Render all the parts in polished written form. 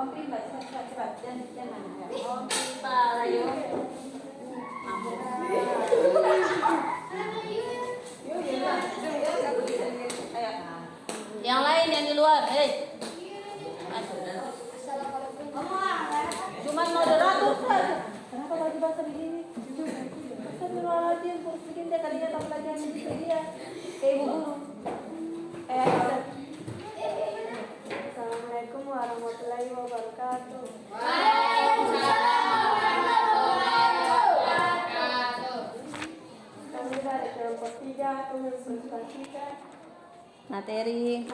Om Pimba, cepat. Jangan. Om Pimba, ayo. Mampu. Yang lain yang di luar, Cuman moderator saja. Kenapa baju basah begini? Astagfirullahaladzim, kurus bikin dia kalinya tak pelajaran begitu dia. Kayak ibu guru. Assalamualaikum warahmatullahi wabarakatuh. Kami dari kelompok 3 kementerian 3 Materi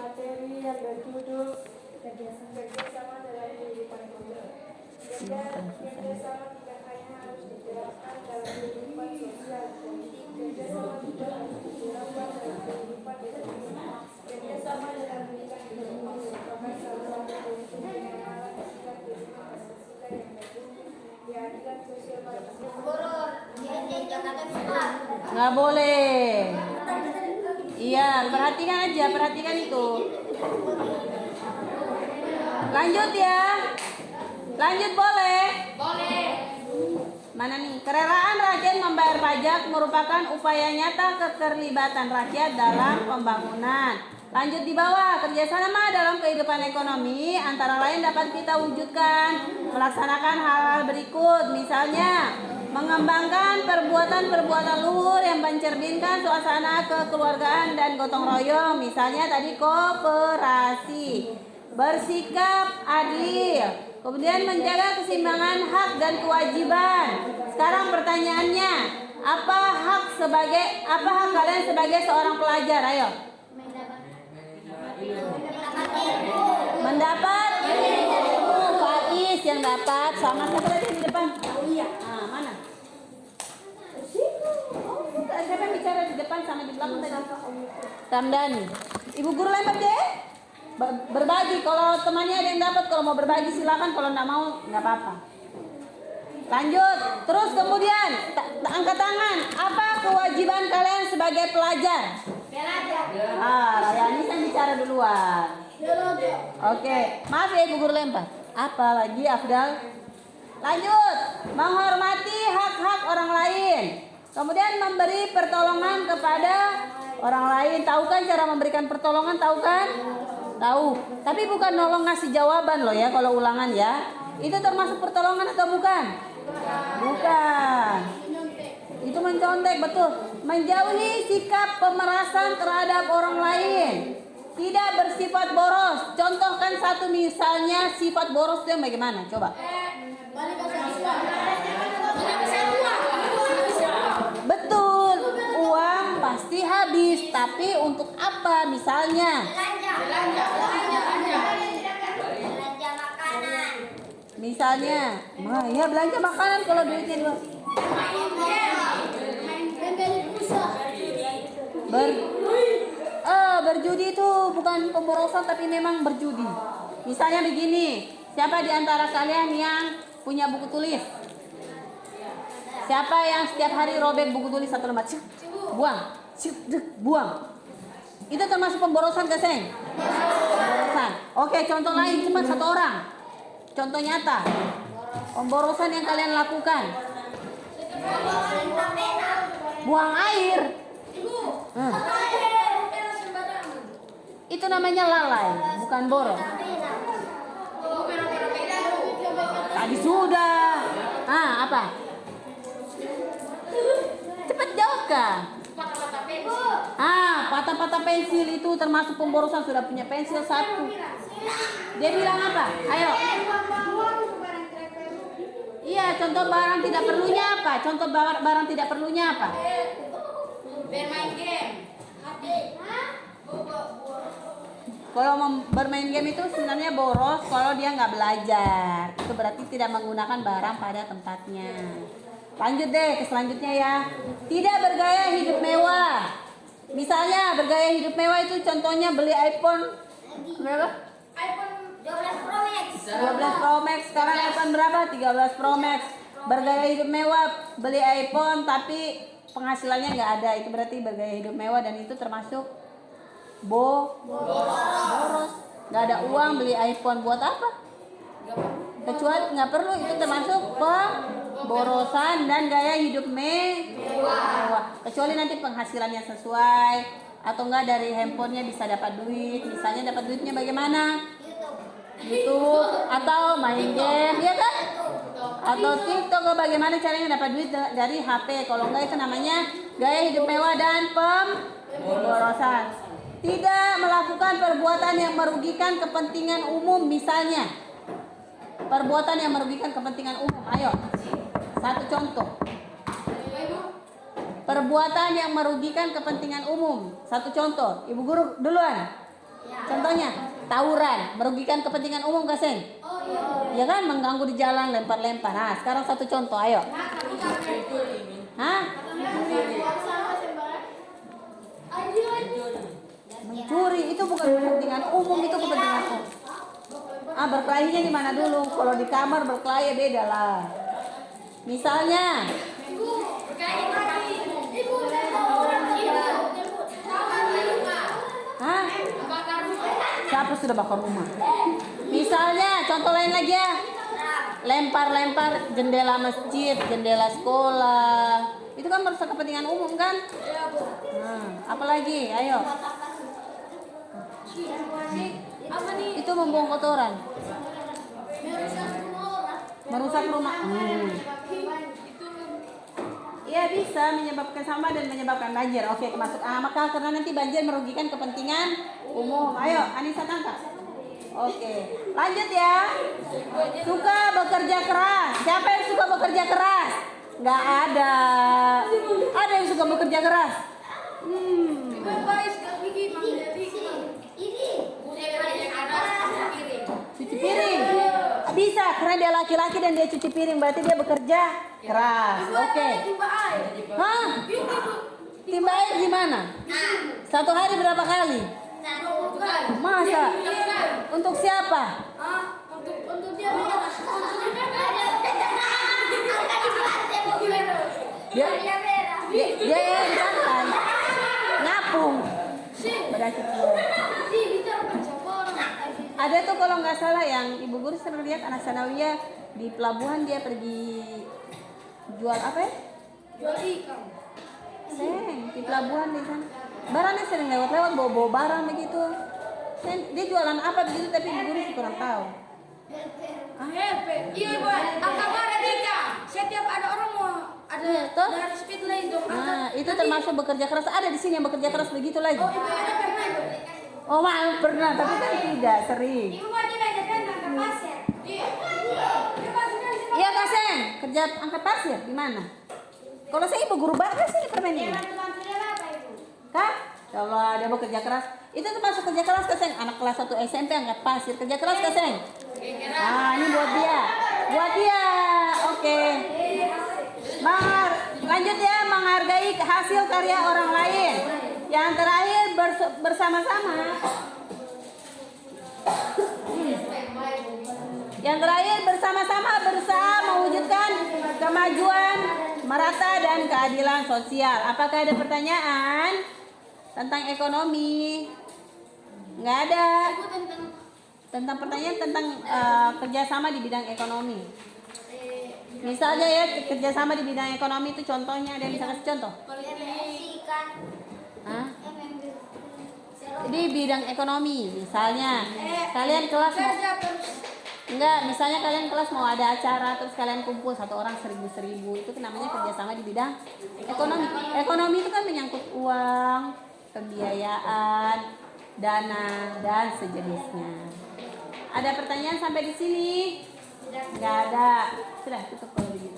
yang berjudul kerjasama dalam kehidupan keluarga. Kerjasama tidak hanya harus diterapkan dalam kehidupan sosial, kerjasama juga harus diterapkan dalam kehidupan berbangsa. Kerjasama dalam pendidikan merupakan salah satu bentuk pengenalan sikap terima Pancasila yang mendukung keadilan sosial pada nggak boleh. Iya, perhatikan itu. Lanjut ya. Lanjut boleh? Boleh. Mana nih? Kerelaan rakyat membayar pajak merupakan upaya nyata keterlibatan rakyat dalam pembangunan. Lanjut di bawah, kerjasama dalam kehidupan ekonomi antara lain dapat kita wujudkan melaksanakan hal-hal berikut. Misalnya, mengembangkan perbuatan-perbuatan luhur yang mencerminkan suasana kekeluargaan dan gotong royong. Misalnya tadi kooperasi, bersikap adil, kemudian menjaga keseimbangan hak dan kewajiban. Sekarang pertanyaannya, apa hak kalian sebagai seorang pelajar? Ayo. Mendapat Faiz yang dapat, sama siapa lagi di depan? Iya. Ah, mana? Siapa yang bicara di depan sama di belakang tadi? Ramdhani. Ibu guru lempar deh. Berbagi, kalau temannya ada yang dapat, kalau mau berbagi silakan, kalau nggak mau nggak apa-apa. Lanjut, terus kemudian angkat tangan. Apa kewajiban kalian sebagai pelajar? Belajar. Rayani yang bicara duluan. Oke, maaf ya ibu guru lempar. Apa lagi Afdal? Lanjut, menghormati hak-hak orang lain. Kemudian memberi pertolongan kepada orang lain. Tahu kan cara memberikan pertolongan? Tahu kan? Tahu. Tapi bukan nolong ngasih jawaban loh ya kalau ulangan ya. Itu termasuk pertolongan atau bukan? Bukan. Itu mencontek, betul. Menjauhi sikap pemerasan terhadap orang lain. Tidak bersifat boros. Contohkan satu misalnya sifat boros itu yang bagaimana? Coba. Betul. Uang pasti habis. Tapi untuk apa misalnya? Misalnya, ya belanja makanan kalau duitnya dua. Berjudi itu bukan pemborosan tapi memang berjudi. Misalnya begini, siapa di antara kalian yang punya buku tulis? Siapa yang setiap hari robek buku tulis satu lembar? Buang, buang. Itu termasuk pemborosan gak, Seng? Pemborosan. Oke, contoh lain cepat satu orang. Contoh nyata. Pemborosan yang kalian lakukan. Buang air. Itu namanya lalai, bukan boros. Tadi sudah. Apa? Cepat jawab kan? Patah-patah pensil itu termasuk pemborosan. Sudah punya pensil satu. Dia bilang apa? Ayo. Iya, contoh barang tidak perlunya apa? Contoh barang tidak perlunya apa? Bermain game. Kalau bermain game itu sebenarnya boros kalau dia nggak belajar. Itu berarti tidak menggunakan barang pada tempatnya. Lanjut deh ke selanjutnya ya. Tidak bergaya hidup mewah. Misalnya bergaya hidup mewah itu contohnya beli iPhone berapa? iPhone 12 Pro Max. 12 Pro Max. Sekarang iPhone berapa? 13 Pro Max. Bergaya hidup mewah, beli iPhone tapi penghasilannya nggak ada. Itu berarti bergaya hidup mewah dan itu termasuk boros. Nggak ada uang beli iPhone buat apa? kecuali nggak perlu, itu termasuk pemborosan dan gaya hidup mewah. Kecuali nanti penghasilannya sesuai atau enggak dari handphonenya bisa dapat duit. Misalnya dapat duitnya bagaimana? YouTube atau main game, ya kan? Atau TikTok, atau bagaimana caranya dapat duit dari HP. Kalau enggak itu namanya gaya hidup mewah dan pemborosan. Tidak melakukan perbuatan yang merugikan kepentingan umum, misalnya perbuatan yang merugikan kepentingan umum. Ayo, satu contoh. Perbuatan yang merugikan kepentingan umum. Satu contoh. Ibu guru duluan. Contohnya, tawuran merugikan kepentingan umum, Kaseng. Ya kan, mengganggu di jalan, lempar-lempar. Nah, sekarang satu contoh, ayo. Hah? Mencuri itu bukan kepentingan umum, itu kepentingan umum. Berkelahinya di mana dulu? Kalau di kamar berkelahi beda lah. Misalnya, hah? Siapa sudah bakar rumah? Misalnya, contoh lain lagi ya. Lempar-lempar jendela masjid, jendela sekolah. Itu kan merusak kepentingan umum kan? Apalagi? Ayo. Itu membuang kotoran. Merusak rumah. Iya, bisa menyebabkan sampah dan menyebabkan banjir. Oke, masuk akal karena nanti banjir merugikan kepentingan umum. Ayo, Anissa tangkap. Oke, lanjut ya. Suka bekerja keras. Siapa yang suka bekerja keras? Nggak ada. Ada yang suka bekerja keras? Cuci piring. Bisa, karena dia laki-laki dan dia cuci piring, berarti dia bekerja keras. Oke. Hah? Timba air gimana? Satu hari berapa kali? Masa? Untuk siapa? Untuk dia. Dia yang santai. Ngapung. Berarti ada tuh kalau nggak salah yang ibu guru sering lihat anak sanawiyah di pelabuhan, dia pergi jual apa ya? Jual ikan. Di pelabuhan di sana. Barangnya sering lewat-lewat bawa barang begitu. Dia jualan apa begitu tapi ibu guru sih kurang tahu. Iya buat kabar Tika. Setiap ada orang mau ada dari speed lane dong. Nah, itu termasuk bekerja keras. Ada di sini yang bekerja keras begitu lagi. Oh, ibu ada pernah itu. Oh, maaf pernah, tapi kan tidak sering. Ibu mau diajak angkat pasir. Iya. Iya, Kaseng, kerja angkat pasir di mana? Kalau saya ibu guru bahasa sih di permen ini. Kak, kalau dia bekerja keras, itu termasuk kerja keras, Kaseng. Anak kelas 1 SMP angkat pasir, kerja keras, Kaseng. Nah, ini buat dia. Buat dia. Oke. Lanjut ya, menghargai hasil karya orang lain. Yang terakhir bersama-sama. Yang terakhir bersama-sama berusaha mewujudkan kemajuan merata dan keadilan sosial. Apakah ada pertanyaan tentang ekonomi? Nggak ada. Tentang pertanyaan tentang kerjasama di bidang ekonomi. Misalnya ya, kerjasama di bidang ekonomi itu contohnya, ada yang bisa kasih contoh? Hah? Di bidang ekonomi, misalnya kalian kelas mau, enggak, misalnya kalian kelas mau ada acara terus kalian kumpul satu orang 1.000 itu namanya kerjasama di bidang ekonomi. Ekonomi itu kan menyangkut uang, pembiayaan, dana dan sejenisnya. Ada pertanyaan sampai di sini? Enggak ada. Sudah tutup kalau begitu.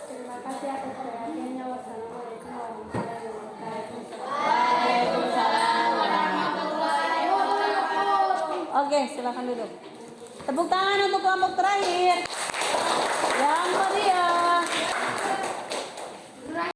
Terima kasih atas perhatiannya. Wassalamualaikum warahmatullahi wabarakatuh. Waalaikumsalam warahmatullahi wabarakatuh. Oke, silakan duduk. Tepuk tangan untuk kelompok terakhir. Yang meriah.